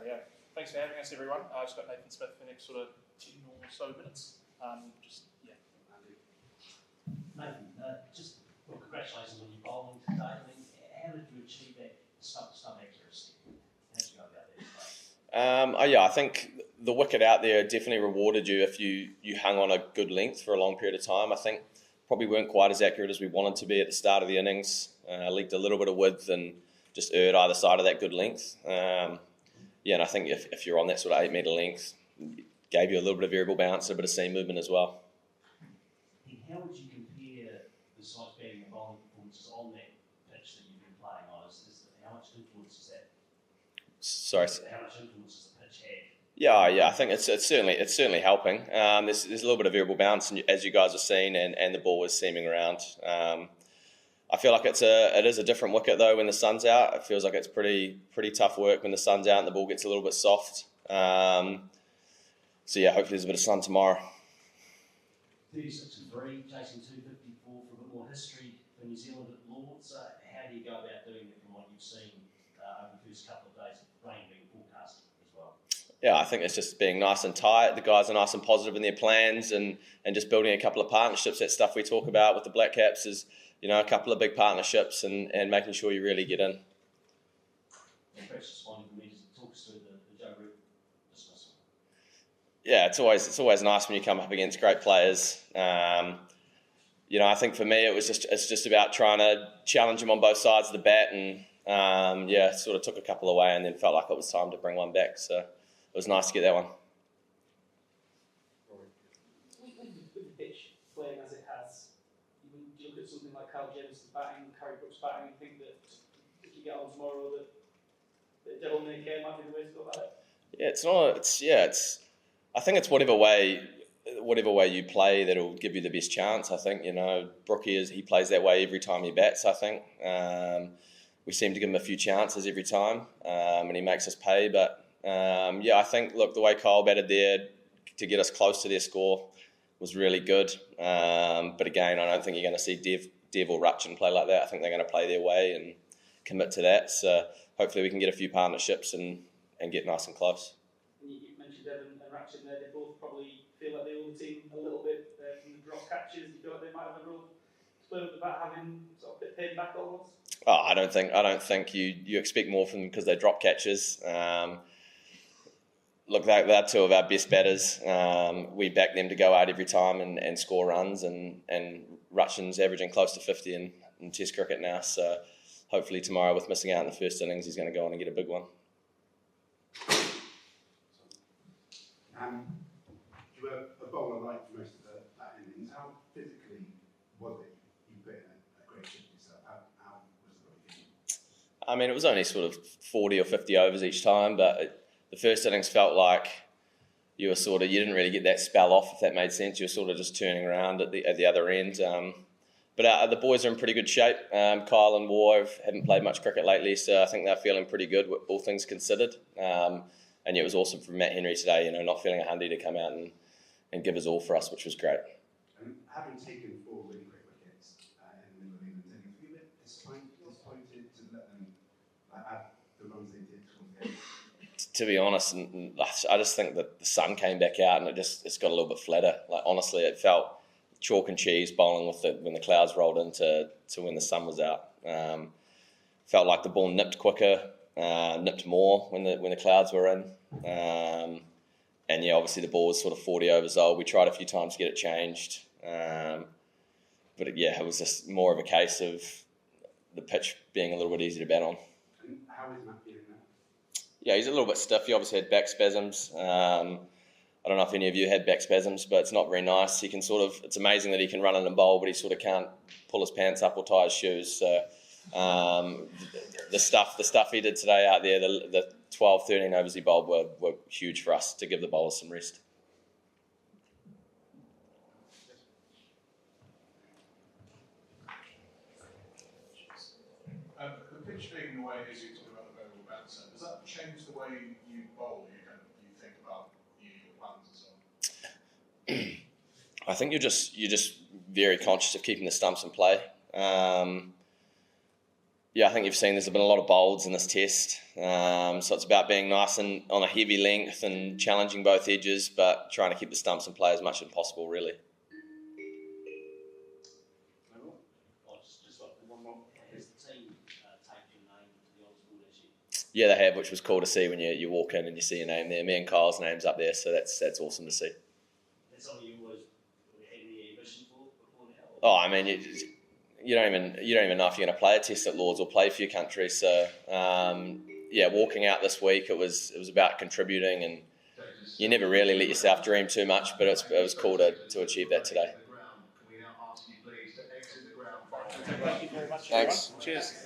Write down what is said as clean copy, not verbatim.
yeah, thanks for having us, everyone. I've just got Nathan Smith for the next sort of 10 or so minutes. Nathan, congratulations on your bowling today. I mean, how did you achieve that stump accuracy? How did you go about that? I think the wicket out there definitely rewarded you if you hung on a good length for a long period of time. I think probably weren't quite as accurate as we wanted to be at the start of the innings. Leaked a little bit of width and just erred either side of that good length. And I think if you're on that sort of 8 metre length, gave you a little bit of variable bounce, a bit of seam movement as well. And how would you compare the size batting and bowling performances on that pitch that you've been playing on? How much influence is that? Sorry. How much influence does the pitch have? Yeah. I think it's certainly helping. There's a little bit of variable bounce, as you guys have seen, and the ball is seaming around. I feel like it is a different wicket though when the sun's out. It feels like it's pretty tough work when the sun's out and the ball gets a little bit soft. Hopefully there's a bit of sun tomorrow. 36 and 3, chasing 254 for a bit more history for New Zealand at Lords. How do you go about doing it from what you've seen over the first couple of days of rain being forecast as well? Yeah, I think it's just being nice and tight. The guys are nice and positive in their plans and just building a couple of partnerships. That stuff we talk about with the Black Caps is, a couple of big partnerships and making sure you really get in. And perhaps just one for me to talk us through the Joe Root dismissal. Yeah, it's always nice when you come up against great players. I think for me it's just about trying to challenge them on both sides of the bat and sort of took a couple away and then felt like it was time to bring one back. So it was nice to get that one. With the pitch playing as it has, you look at something like Kyle James' batting, Curry Brooks' batting, and think that if you get on tomorrow that Devil May Care might be the way to go about it. Yeah, I think it's whatever way you play that'll give you the best chance. I think Brookie he plays that way every time he bats. I think we seem to give him a few chances every time, and he makes us pay. But I think the way Kyle batted there to get us close to their score was really good. But again, I don't think you're going to see Dev or Rutchin play like that. I think they're going to play their way and commit to that. So hopefully we can get a few partnerships and get nice and close. You mentioned Devon and Ratchet there. They both probably feel like they own the team a little bit from the drop catches. You feel like they might have a role to play with the bat, having sort of a bit paid back almost. Oh, I don't think you expect more from them because they drop catches. They're two of our best batters. We back them to go out every time and score runs, and Rutchin's averaging close to 50 in Test cricket now. So hopefully tomorrow, with missing out in the first innings, he's going to go on and get a big one. You were a bowler like most of that innings. How physically was it? You put in a great shift yourself. How was the game? I mean, it was only sort of 40 or 50 overs each time, but the first innings felt like you didn't really get that spell off, if that made sense. You were sort of just turning around at the other end. But the boys are in pretty good shape. Kyle and War haven't played much cricket lately, so I think they're feeling pretty good, all things considered. And it was awesome from Matt Henry today, not feeling a hundy to come out and give us all for us, which was great. And having taken 4 really quick wickets in the middle of England's innings, were you a bit disappointed to let them add the runs they did towards the end? To be honest, I just think that the sun came back out and it's got a little bit flatter. Like honestly, it felt chalk and cheese bowling when the clouds rolled into when the sun was out. Felt like the ball nipped quicker. Nipped more when the clouds were in, and obviously the ball was sort of 40 overs old. We tried a few times to get it changed, but it was just more of a case of the pitch being a little bit easier to bat on. And how is Matt feeling now? Yeah, he's a little bit stiff. He obviously had back spasms. I don't know if any of you had back spasms, but it's not very nice. He can it's amazing that he can run in and bowl, but he sort of can't pull his pants up or tie his shoes. So. The stuff he did today out there, the 12, 13 overs he bowled were huge for us to give the bowlers some rest. The pitch being the way it is, you talk about the variable bouncer, does that change the way you bowl? You think about your plans and so on? I think you're just very conscious of keeping the stumps in play. I think you've seen there's been a lot of bolds in this test. So it's about being nice and on a heavy length and challenging both edges, but trying to keep the stumps in play as much as possible, really. Just one more. Has the team taken your name to the Honours Board actually? Yeah, they have, which was cool to see when you walk in and you see your name there. Me and Kyle's name's up there, so that's awesome to see. That's something you always had any ambition for before now? Oh, I mean, you don't even know if you're going to play a test at Lords or play for your country. So walking out this week, it was about contributing, and you never really let yourself dream too much. But it was cool to achieve that today. Thank you very much. Thanks. Cheers.